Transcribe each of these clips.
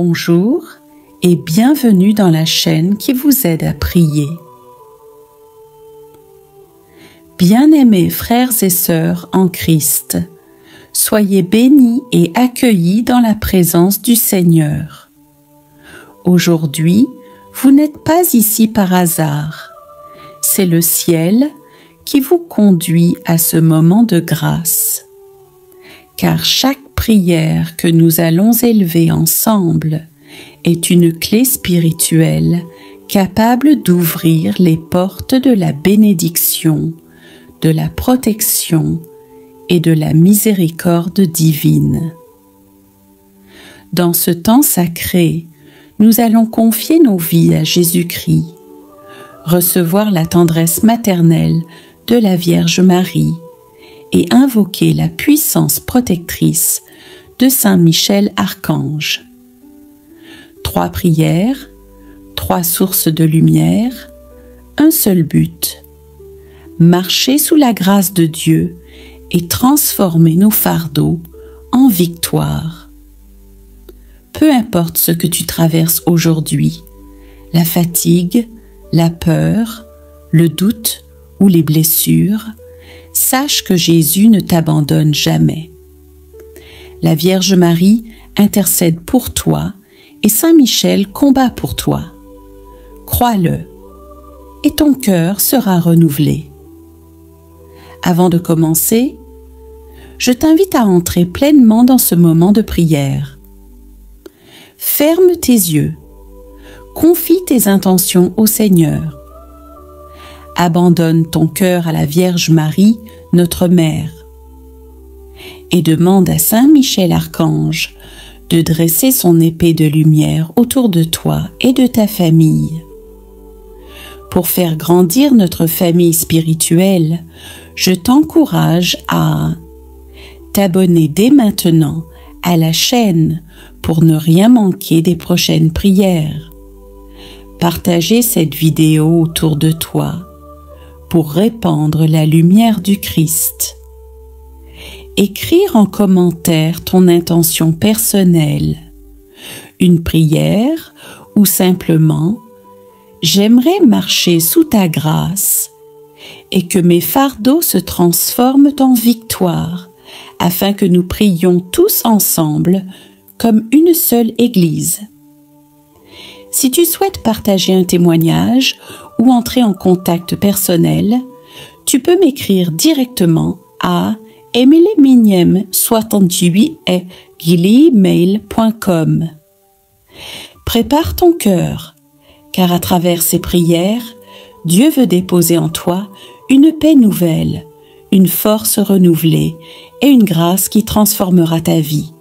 Bonjour et bienvenue dans la chaîne qui vous aide à prier. Bien-aimés frères et sœurs en Christ, soyez bénis et accueillis dans la présence du Seigneur. Aujourd'hui, vous n'êtes pas ici par hasard. C'est le ciel qui vous conduit à ce moment de grâce. Car chaque prière que nous allons élever ensemble est une clé spirituelle capable d'ouvrir les portes de la bénédiction, de la protection et de la miséricorde divine. Dans ce temps sacré, nous allons confier nos vies à Jésus-Christ, recevoir la tendresse maternelle de la Vierge Marie et invoquer la puissance protectrice de Saint Michel Archange. 3 prières, 3 sources de lumière, un seul but: marcher sous la grâce de Dieu et transformer nos fardeaux en victoire. Peu importe ce que tu traverses aujourd'hui, la fatigue, la peur, le doute ou les blessures, sache que Jésus ne t'abandonne jamais. La Vierge Marie intercède pour toi et Saint Michel combat pour toi. Crois-le, et ton cœur sera renouvelé. Avant de commencer, je t'invite à entrer pleinement dans ce moment de prière. Ferme tes yeux, confie tes intentions au Seigneur. Abandonne ton cœur à la Vierge Marie, notre Mère, et demande à Saint Michel Archange de dresser son épée de lumière autour de toi et de ta famille. Pour faire grandir notre famille spirituelle, je t'encourage à t'abonner dès maintenant à la chaîne pour ne rien manquer des prochaines prières. Partager cette vidéo autour de toi pour répandre la lumière du Christ. Écrire en commentaire ton intention personnelle, une prière ou simplement « J'aimerais marcher sous ta grâce et que mes fardeaux se transforment en victoire afin que nous prions tous ensemble comme une seule Église ». Si tu souhaites partager un témoignage ou entrer en contact personnel, tu peux m'écrire directement à emilyemignem68@gmail.com. Prépare ton cœur, car à travers ces prières, Dieu veut déposer en toi une paix nouvelle, une force renouvelée et une grâce qui transformera ta vie.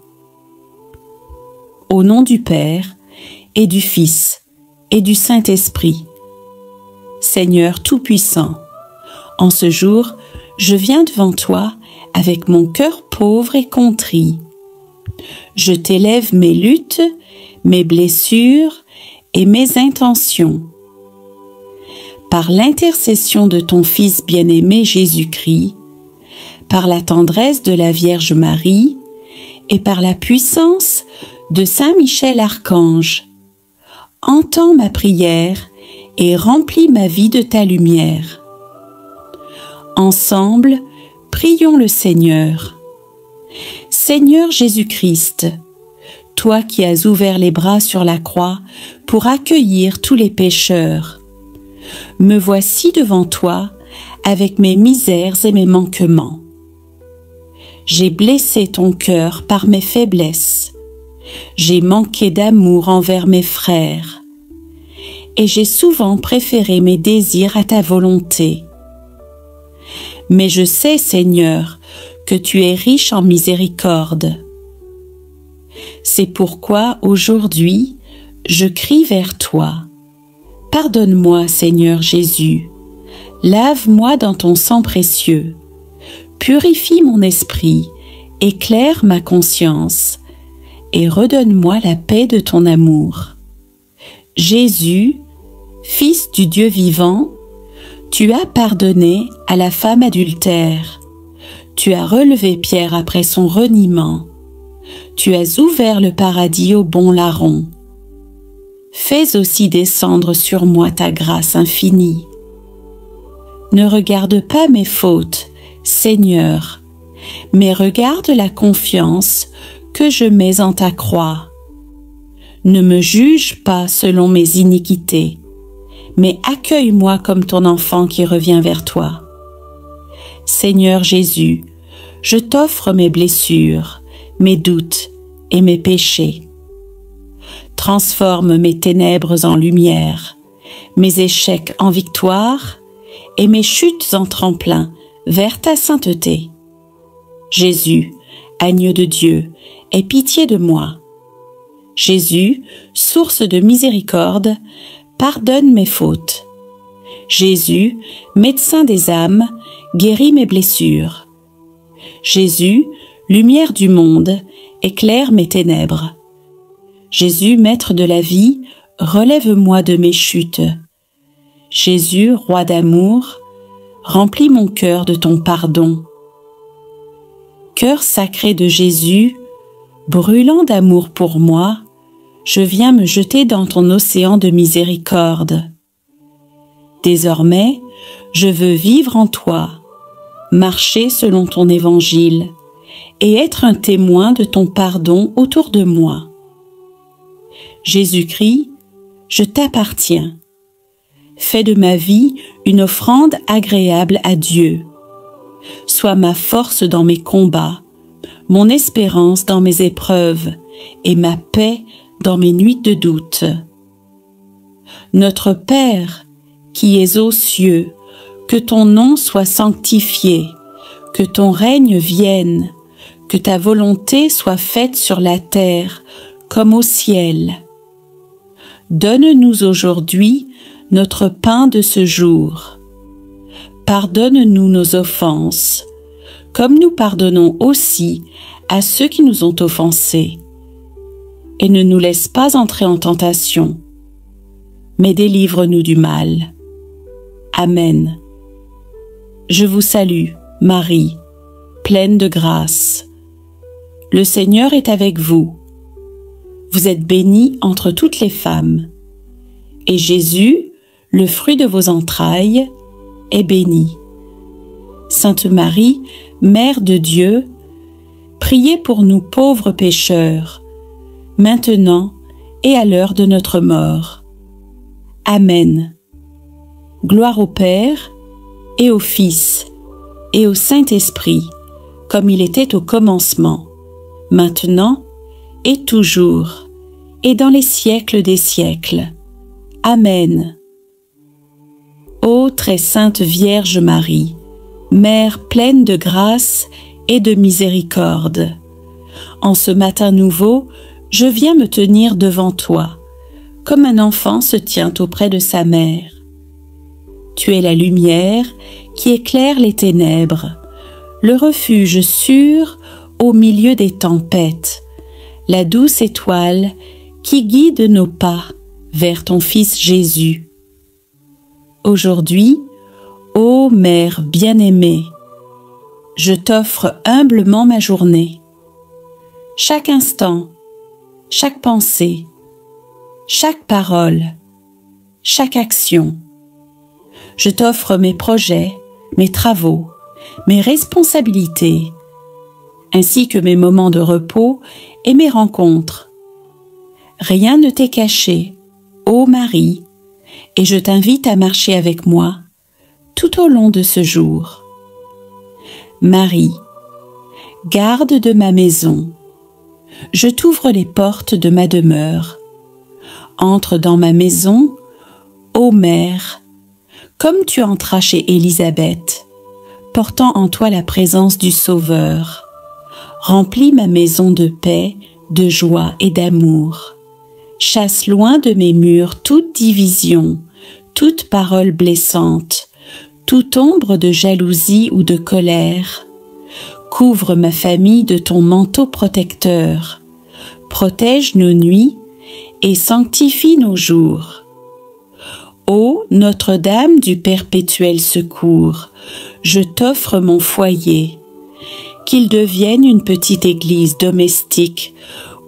Au nom du Père et du Fils et du Saint-Esprit. Seigneur Tout-Puissant, en ce jour, je viens devant toi avec mon cœur pauvre et contrit. Je t'élève mes luttes, mes blessures et mes intentions. Par l'intercession de ton Fils bien-aimé Jésus-Christ, par la tendresse de la Vierge Marie et par la puissance de Saint Michel Archange, entends ma prière et remplis ma vie de ta lumière. Ensemble, prions le Seigneur. Seigneur Jésus-Christ, toi qui as ouvert les bras sur la croix pour accueillir tous les pécheurs, me voici devant toi avec mes misères et mes manquements. J'ai blessé ton cœur par mes faiblesses. J'ai manqué d'amour envers mes frères et j'ai souvent préféré mes désirs à ta volonté. Mais je sais, Seigneur, que tu es riche en miséricorde. C'est pourquoi aujourd'hui, je crie vers toi. Pardonne-moi, Seigneur Jésus. Lave-moi dans ton sang précieux. Purifie mon esprit, éclaire ma conscience et redonne-moi la paix de ton amour. Jésus, Fils du Dieu vivant, tu as pardonné à la femme adultère. Tu as relevé Pierre après son reniement. Tu as ouvert le paradis au bon larron. Fais aussi descendre sur moi ta grâce infinie. Ne regarde pas mes fautes, Seigneur, mais regarde la confiance que je mets en ta croix. Ne me juge pas selon mes iniquités, mais accueille-moi comme ton enfant qui revient vers toi. Seigneur Jésus, je t'offre mes blessures, mes doutes et mes péchés. Transforme mes ténèbres en lumière, mes échecs en victoire et mes chutes en tremplin vers ta sainteté. Jésus, agneau de Dieu, aie pitié de moi. Jésus, source de miséricorde, pardonne mes fautes. Jésus, médecin des âmes, guéris mes blessures. Jésus, lumière du monde, éclaire mes ténèbres. Jésus, maître de la vie, relève-moi de mes chutes. Jésus, roi d'amour, remplis mon cœur de ton pardon. Cœur sacré de Jésus, brûlant d'amour pour moi, je viens me jeter dans ton océan de miséricorde. Désormais, je veux vivre en toi, marcher selon ton évangile et être un témoin de ton pardon autour de moi. Jésus-Christ, je t'appartiens. Fais de ma vie une offrande agréable à Dieu. Sois ma force dans mes combats, mon espérance dans mes épreuves et ma paix dans mes nuits de doute. Notre Père, qui es aux cieux, que ton nom soit sanctifié, que ton règne vienne, que ta volonté soit faite sur la terre comme au ciel. Donne-nous aujourd'hui notre pain de ce jour. Pardonne-nous nos offenses, comme nous pardonnons aussi à ceux qui nous ont offensés. Et ne nous laisse pas entrer en tentation, mais délivre-nous du mal. Amen. Je vous salue, Marie, pleine de grâce. Le Seigneur est avec vous. Vous êtes bénie entre toutes les femmes. Et Jésus, le fruit de vos entrailles, est béni. Sainte Marie, Mère de Dieu, priez pour nous pauvres pécheurs, maintenant et à l'heure de notre mort. Amen. Gloire au Père, et au Fils, et au Saint-Esprit, comme il était au commencement, maintenant et toujours, et dans les siècles des siècles. Amen. Ô très sainte Vierge Marie, Mère pleine de grâce et de miséricorde, en ce matin nouveau, je viens me tenir devant toi, comme un enfant se tient auprès de sa mère. Tu es la lumière qui éclaire les ténèbres, le refuge sûr au milieu des tempêtes, la douce étoile qui guide nos pas vers ton Fils Jésus. Aujourd'hui, ô Mère bien-aimée, je t'offre humblement ma journée. Chaque instant, chaque pensée, chaque parole, chaque action. Je t'offre mes projets, mes travaux, mes responsabilités, ainsi que mes moments de repos et mes rencontres. Rien ne t'est caché, ô Marie, et je t'invite à marcher avec moi tout au long de ce jour. Marie, garde de ma maison, je t'ouvre les portes de ma demeure. Entre dans ma maison, ô Mère, comme tu entras chez Élisabeth, portant en toi la présence du Sauveur. Remplis ma maison de paix, de joie et d'amour. Chasse loin de mes murs toute division, toute parole blessante, toute ombre de jalousie ou de colère. Couvre ma famille de ton manteau protecteur. Protège nos nuits et sanctifie nos jours. Ô Notre-Dame du perpétuel secours, je t'offre mon foyer. qu'il devienne une petite église domestique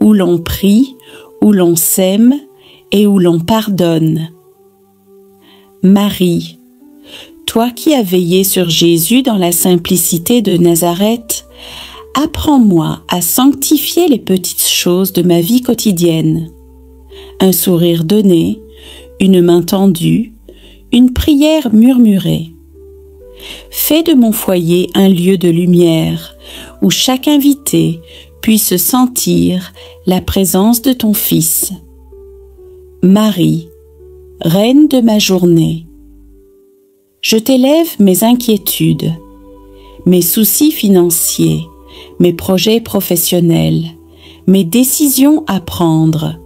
où l'on prie, où l'on s'aime et où l'on pardonne. Marie, toi qui as veillé sur Jésus dans la simplicité de Nazareth, apprends-moi à sanctifier les petites choses de ma vie quotidienne. Un sourire donné, une main tendue, une prière murmurée. Fais de mon foyer un lieu de lumière où chaque invité puisse sentir la présence de ton Fils. Marie, Reine de ma journée, je t'élève mes inquiétudes, mes soucis financiers, mes projets professionnels, mes décisions à prendre.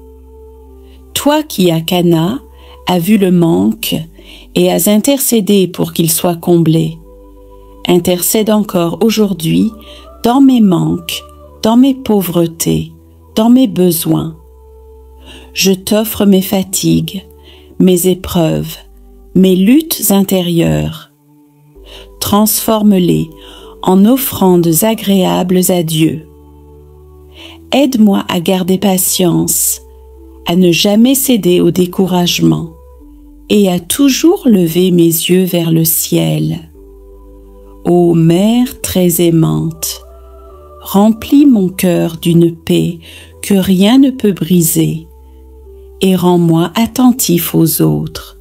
Toi qui à Cana as vu le manque et as intercédé pour qu'il soit comblé, intercède encore aujourd'hui dans mes manques, dans mes pauvretés, dans mes besoins. Je t'offre mes fatigues, mes épreuves, mes luttes intérieures. Transforme-les en offrandes agréables à Dieu. Aide-moi à garder patience, à ne jamais céder au découragement et à toujours lever mes yeux vers le ciel. Ô Mère très aimante, remplis mon cœur d'une paix que rien ne peut briser et rends-moi attentif aux autres,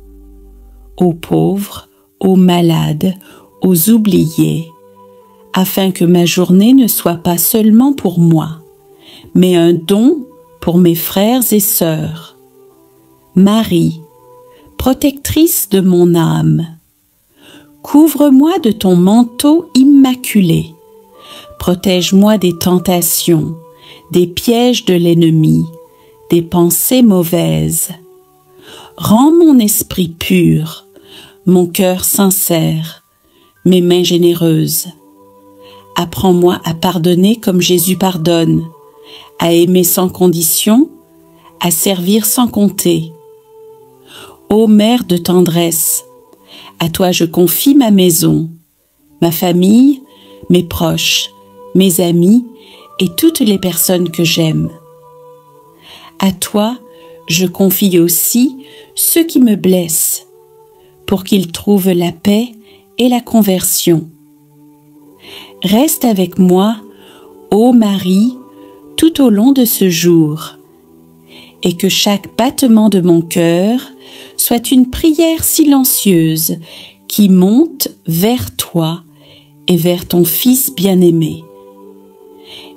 aux pauvres, aux malades, aux oubliés, afin que ma journée ne soit pas seulement pour moi, mais un don pour mes frères et sœurs. Marie, protectrice de mon âme, couvre-moi de ton manteau immaculé, protège-moi des tentations, des pièges de l'ennemi, des pensées mauvaises. Rends mon esprit pur, mon cœur sincère, mes mains généreuses. Apprends-moi à pardonner comme Jésus pardonne, à aimer sans condition, à servir sans compter. Ô Mère de tendresse, à toi je confie ma maison, ma famille, mes proches, mes amis et toutes les personnes que j'aime. À toi, je confie aussi ceux qui me blessent, pour qu'ils trouvent la paix et la conversion. Reste avec moi, ô Marie, tout au long de ce jour, et que chaque battement de mon cœur soit une prière silencieuse qui monte vers toi et vers ton Fils bien-aimé.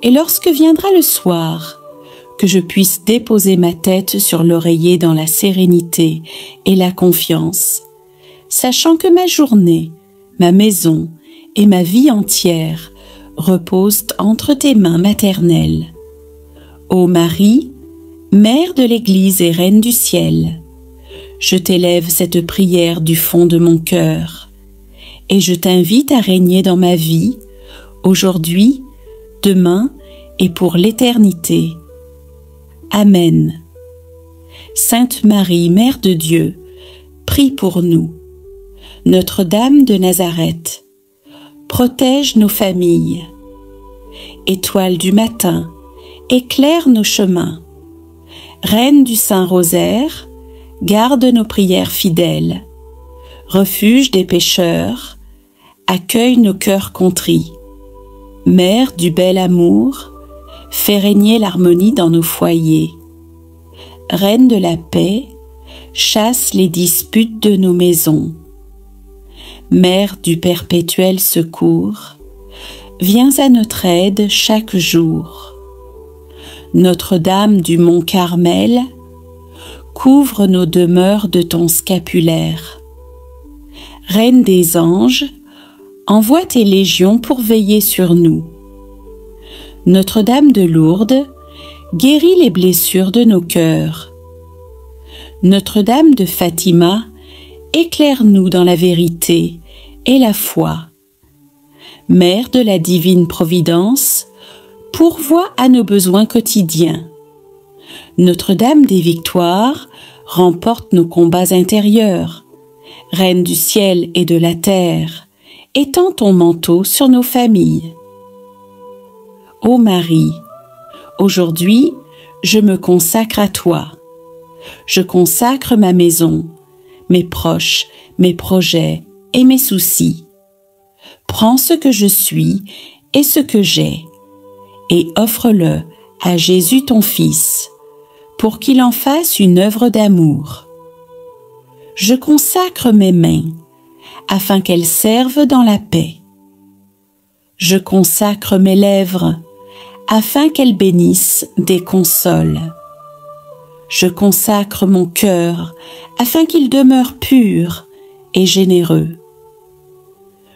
Et lorsque viendra le soir, que je puisse déposer ma tête sur l'oreiller dans la sérénité et la confiance, sachant que ma journée, ma maison et ma vie entière reposent entre tes mains maternelles. Ô Marie, Mère de l'Église et Reine du ciel, je t'élève cette prière du fond de mon cœur, et je t'invite à régner dans ma vie, aujourd'hui, demain et pour l'éternité. Amen. Sainte Marie, Mère de Dieu, prie pour nous. Notre-Dame de Nazareth, protège nos familles. Étoile du matin, éclaire nos chemins. Reine du Saint-Rosaire, garde nos prières fidèles. Refuge des pécheurs, accueille nos cœurs contrits. Mère du bel amour, fais régner l'harmonie dans nos foyers. Reine de la paix, chasse les disputes de nos maisons. Mère du perpétuel secours, viens à notre aide chaque jour. Notre-Dame du Mont Carmel, couvre nos demeures de ton scapulaire. Reine des anges, envoie tes légions pour veiller sur nous. Notre-Dame de Lourdes, guéris les blessures de nos cœurs. Notre-Dame de Fatima, éclaire-nous dans la vérité et la foi. Mère de la divine providence, pourvois à nos besoins quotidiens. Notre-Dame des victoires, remporte nos combats intérieurs. Reine du ciel et de la terre, étends ton manteau sur nos familles. Ô Marie, aujourd'hui, je me consacre à toi. Je consacre ma maison, mes proches, mes projets et mes soucis. Prends ce que je suis et ce que j'ai, et offre-le à Jésus ton Fils, pour qu'il en fasse une œuvre d'amour. Je consacre mes mains, afin qu'elles servent dans la paix. Je consacre mes lèvres, afin qu'elles bénissent des consoles. Je consacre mon cœur, afin qu'il demeure pur et généreux.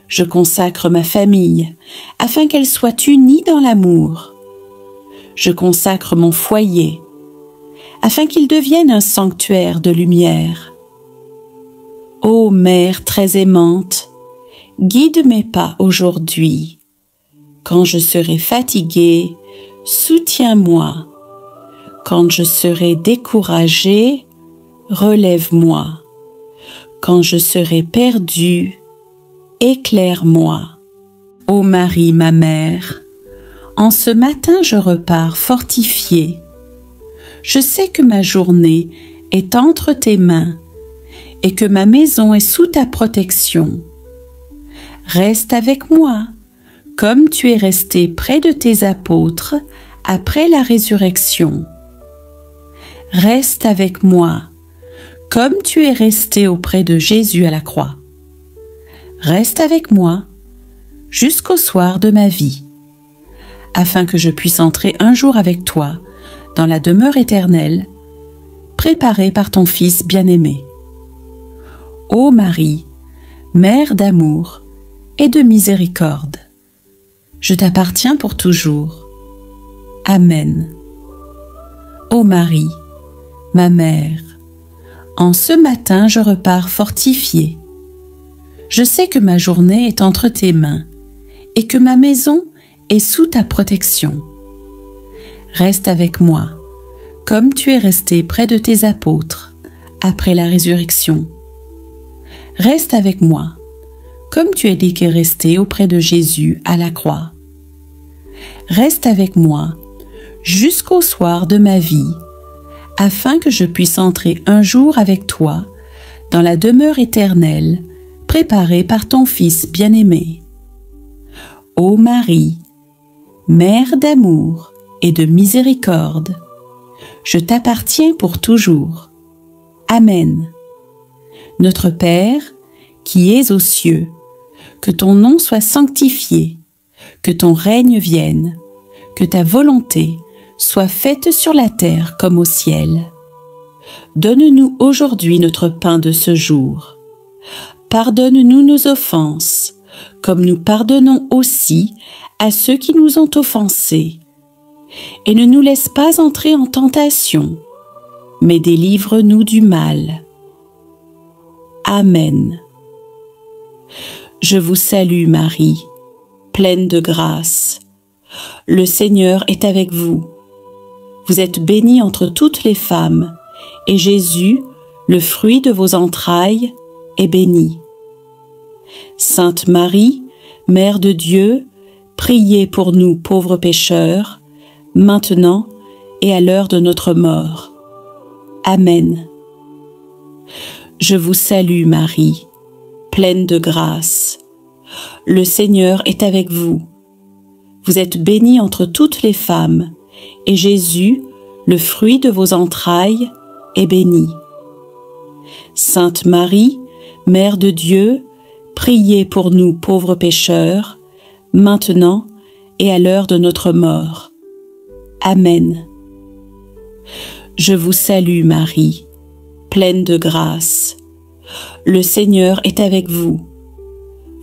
Je consacre ma famille, afin qu'elle soit unie dans l'amour. Je consacre mon foyer, afin qu'il devienne un sanctuaire de lumière. Ô Mère très aimante, guide mes pas aujourd'hui. Quand je serai fatiguée, soutiens-moi. Quand je serai découragée, relève-moi. Quand je serai perdue, éclaire-moi. Ô Marie, ma mère, en ce matin je repars fortifiée. Je sais que ma journée est entre tes mains et que ma maison est sous ta protection. Reste avec moi, comme tu es resté près de tes apôtres après la résurrection. Reste avec moi, comme tu es resté auprès de Jésus à la croix. Reste avec moi jusqu'au soir de ma vie, afin que je puisse entrer un jour avec toi dans la demeure éternelle, préparée par ton Fils bien-aimé. Ô Marie, Mère d'amour et de miséricorde, je t'appartiens pour toujours. Amen. Ô Marie, ma mère, en ce matin je repars fortifiée. Je sais que ma journée est entre tes mains et que ma maison est sous ta protection. Reste avec moi, comme tu es resté près de tes apôtres après la résurrection. Reste avec moi, comme tu es resté auprès de Jésus à la croix. Reste avec moi jusqu'au soir de ma vie, afin que je puisse entrer un jour avec toi dans la demeure éternelle, préparée par ton Fils bien-aimé. Ô Marie, Mère d'amour et de miséricorde, je t'appartiens pour toujours. Amen. Notre Père, qui es aux cieux, que ton nom soit sanctifié, que ton règne vienne, que ta volonté soit faite sur la terre comme au ciel. Donne-nous aujourd'hui notre pain de ce jour. Pardonne-nous nos offenses, comme nous pardonnons aussi à ceux qui nous ont offensés. Et ne nous laisse pas entrer en tentation, mais délivre-nous du mal. Amen. Je vous salue Marie, pleine de grâce. Le Seigneur est avec vous. Vous êtes bénie entre toutes les femmes, et Jésus, le fruit de vos entrailles, est béni. Sainte Marie, Mère de Dieu, priez pour nous pauvres pécheurs, maintenant et à l'heure de notre mort. Amen. Je vous salue Marie, pleine de grâce. Le Seigneur est avec vous. Vous êtes bénie entre toutes les femmes, et Jésus, le fruit de vos entrailles, est béni. Sainte Marie, Mère de Dieu, priez pour nous pauvres pécheurs, maintenant et à l'heure de notre mort. Amen. Je vous salue Marie, pleine de grâce. Le Seigneur est avec vous.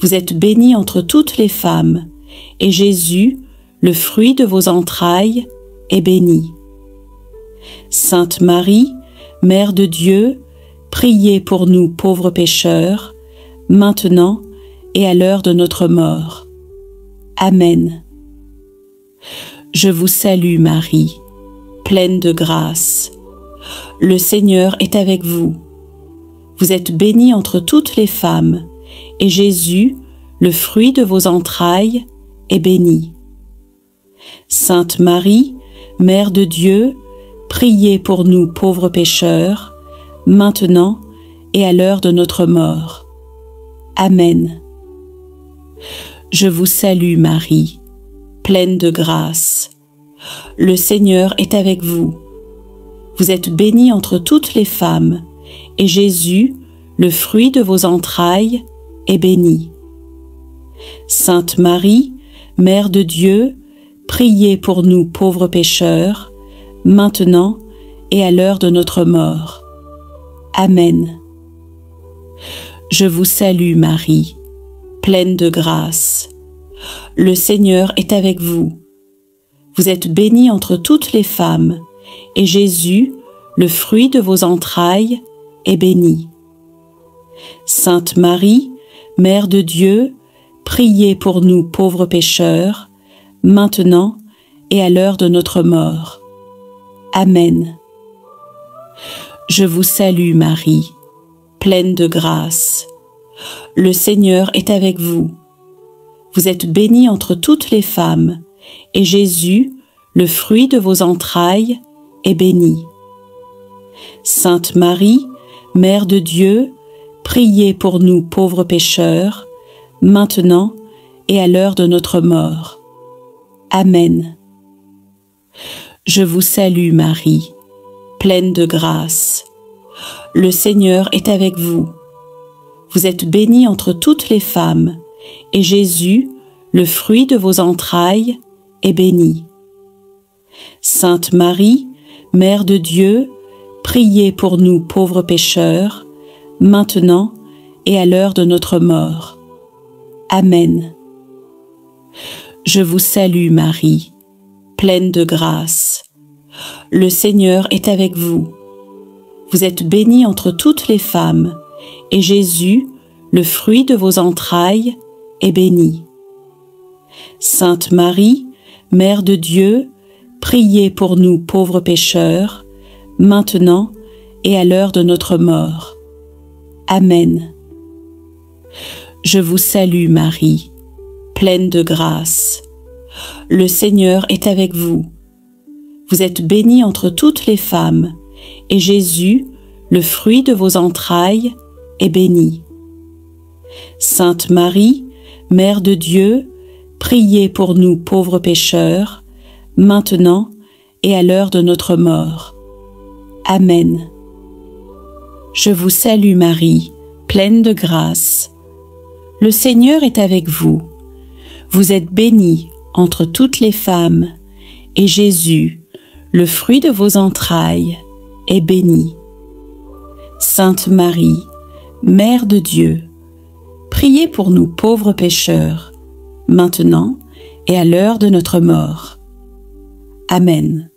Vous êtes bénie entre toutes les femmes, et Jésus, le fruit de vos entrailles, est béni. Sainte Marie, Mère de Dieu, priez pour nous pauvres pécheurs, maintenant et à l'heure de notre mort. Amen. Je vous salue Marie, pleine de grâce. Le Seigneur est avec vous. Vous êtes bénie entre toutes les femmes, et Jésus, le fruit de vos entrailles, est béni. Sainte Marie, Mère de Dieu, priez pour nous pauvres pécheurs, maintenant et à l'heure de notre mort. Amen. Je vous salue Marie, pleine de grâce. Le Seigneur est avec vous. Vous êtes bénie entre toutes les femmes, et Jésus, le fruit de vos entrailles, est béni. Sainte Marie, Mère de Dieu, priez pour nous pauvres pécheurs, maintenant et à l'heure de notre mort. Amen. Je vous salue Marie, pleine de grâce. Le Seigneur est avec vous. Vous êtes bénie entre toutes les femmes, et Jésus, le fruit de vos entrailles, est béni. Sainte Marie, Mère de Dieu, priez pour nous pauvres pécheurs, maintenant et à l'heure de notre mort. Amen. Je vous salue Marie, pleine de grâce. Le Seigneur est avec vous. Vous êtes bénie entre toutes les femmes, et Jésus, le fruit de vos entrailles, est béni. Sainte Marie, Mère de Dieu, priez pour nous pauvres pécheurs, maintenant et à l'heure de notre mort. Amen. Je vous salue Marie, pleine de grâce. Le Seigneur est avec vous. Vous êtes bénie entre toutes les femmes, et Jésus, le fruit de vos entrailles, est béni. Sainte Marie, Mère de Dieu, priez pour nous pauvres pécheurs, maintenant et à l'heure de notre mort. Amen. Je vous salue Marie, pleine de grâce. Le Seigneur est avec vous. Vous êtes bénie entre toutes les femmes, et Jésus, le fruit de vos entrailles, est béni. Sainte Marie, Mère de Dieu, priez pour nous pauvres pécheurs, maintenant et à l'heure de notre mort. Amen. Je vous salue Marie, pleine de grâce. Le Seigneur est avec vous. Vous êtes bénie entre toutes les femmes, et Jésus, le fruit de vos entrailles, est béni. Sainte Marie, Mère de Dieu, priez pour nous pauvres pécheurs, maintenant et à l'heure de notre mort. Amen. Je vous salue Marie, pleine de grâce. Le Seigneur est avec vous. Vous êtes bénie entre toutes les femmes, et Jésus, le fruit de vos entrailles, est béni. Sainte Marie, Mère de Dieu, priez pour nous pauvres pécheurs, maintenant et à l'heure de notre mort. Amen.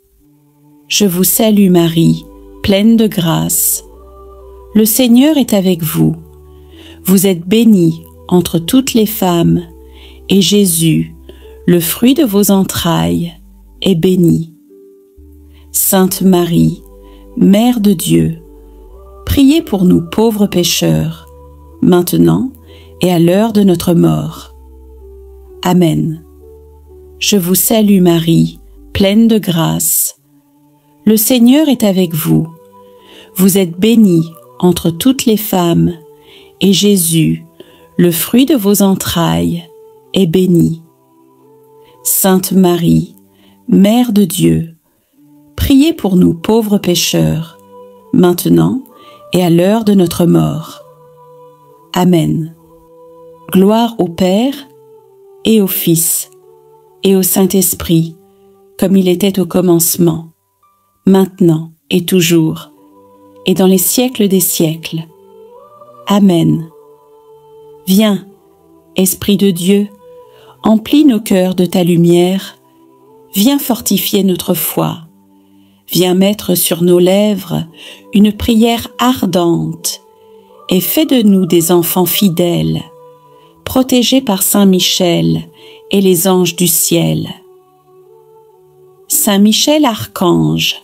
Je vous salue Marie, pleine de grâce. Le Seigneur est avec vous. Vous êtes bénie entre toutes les femmes, et Jésus, le fruit de vos entrailles, est béni. Sainte Marie, Mère de Dieu, priez pour nous pauvres pécheurs, maintenant et à l'heure de notre mort. Amen. Je vous salue Marie, pleine de grâce. Le Seigneur est avec vous. Vous êtes bénie entre toutes les femmes, et Jésus, le fruit de vos entrailles, est béni. Sainte Marie, Mère de Dieu, priez pour nous pauvres pécheurs, maintenant et à l'heure de notre mort. Amen. Gloire au Père et au Fils et au Saint-Esprit, comme il était au commencement, maintenant et toujours, et dans les siècles des siècles. Amen. Viens, Esprit de Dieu, emplis nos cœurs de ta lumière, viens fortifier notre foi, viens mettre sur nos lèvres une prière ardente, et fais de nous des enfants fidèles, protégés par Saint Michel et les anges du ciel. Saint Michel Archange,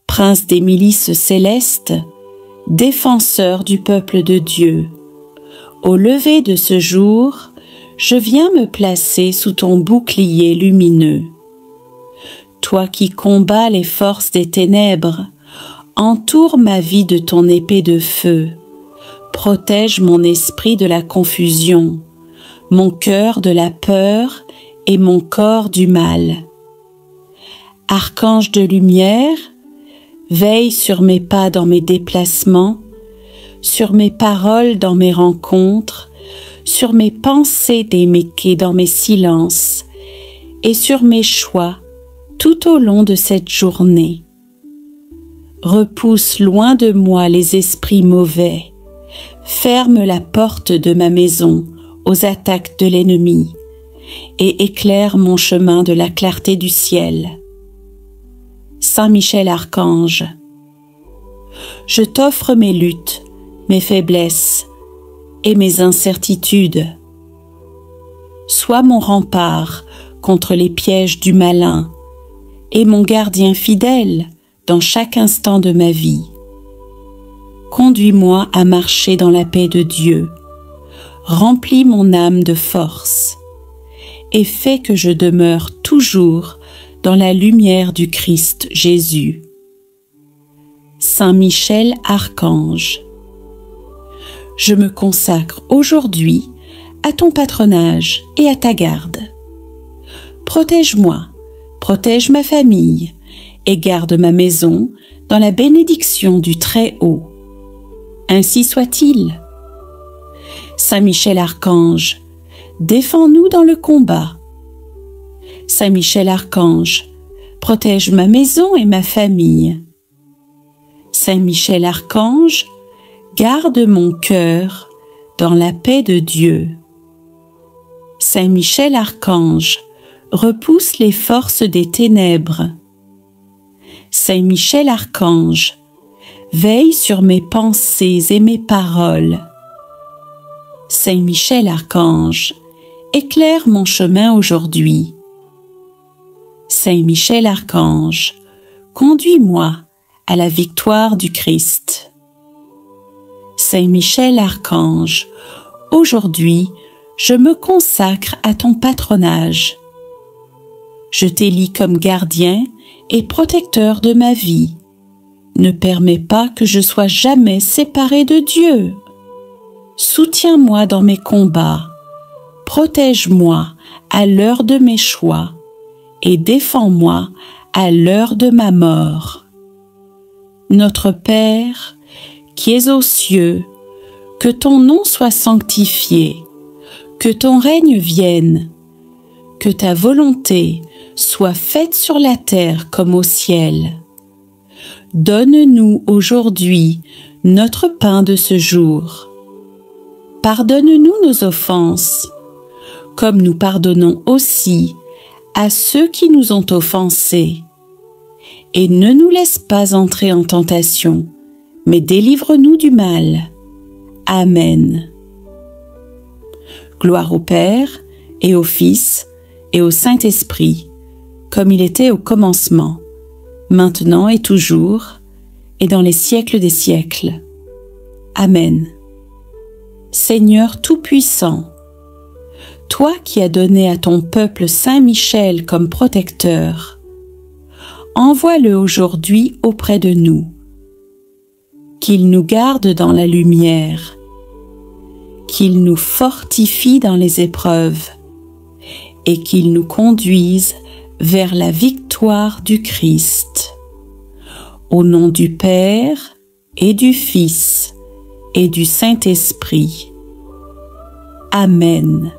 prince des milices célestes, défenseur du peuple de Dieu, au lever de ce jour, je viens me placer sous ton bouclier lumineux. Toi qui combats les forces des ténèbres, entoure ma vie de ton épée de feu. Protège mon esprit de la confusion, mon cœur de la peur et mon corps du mal. Archange de lumière, veille sur mes pas dans mes déplacements, sur mes paroles dans mes rencontres, sur mes pensées déméquées dans mes silences et sur mes choix tout au long de cette journée. Repousse loin de moi les esprits mauvais, ferme la porte de ma maison aux attaques de l'ennemi et éclaire mon chemin de la clarté du ciel. Saint Michel Archange, je t'offre mes luttes, mes faiblesses et mes incertitudes. Sois mon rempart contre les pièges du malin et mon gardien fidèle dans chaque instant de ma vie. Conduis-moi à marcher dans la paix de Dieu, remplis mon âme de force et fais que je demeure toujours dans la lumière du Christ Jésus. Saint Michel Archange, je me consacre aujourd'hui à ton patronage et à ta garde. Protège-moi, protège ma famille et garde ma maison dans la bénédiction du Très-Haut. Ainsi soit-il. Saint Michel Archange, défends-nous dans le combat. Saint Michel Archange, protège ma maison et ma famille. Saint Michel Archange, garde mon cœur dans la paix de Dieu. Saint Michel Archange, repousse les forces des ténèbres. Saint Michel Archange, veille sur mes pensées et mes paroles. Saint Michel Archange, éclaire mon chemin aujourd'hui. Saint Michel Archange, conduis-moi à la victoire du Christ. Saint Michel Archange, aujourd'hui, je me consacre à ton patronage. Je t'élis comme gardien et protecteur de ma vie. Ne permets pas que je sois jamais séparé de Dieu. Soutiens-moi dans mes combats. Protège-moi à l'heure de mes choix et défends-moi à l'heure de ma mort. Notre Père, qui es aux cieux, que ton nom soit sanctifié, que ton règne vienne, que ta volonté soit faite sur la terre comme au ciel. Donne-nous aujourd'hui notre pain de ce jour. Pardonne-nous nos offenses, comme nous pardonnons aussi à ceux qui nous ont offensés. Et ne nous laisse pas entrer en tentation, mais délivre-nous du mal. Amen. Gloire au Père, et au Fils, et au Saint-Esprit, comme il était au commencement, maintenant et toujours, et dans les siècles des siècles. Amen. Seigneur Tout-Puissant, toi qui as donné à ton peuple Saint Michel comme protecteur, envoie-le aujourd'hui auprès de nous, qu'il nous garde dans la lumière, qu'il nous fortifie dans les épreuves et qu'il nous conduise vers la victoire du Christ. Au nom du Père et du Fils et du Saint-Esprit. Amen.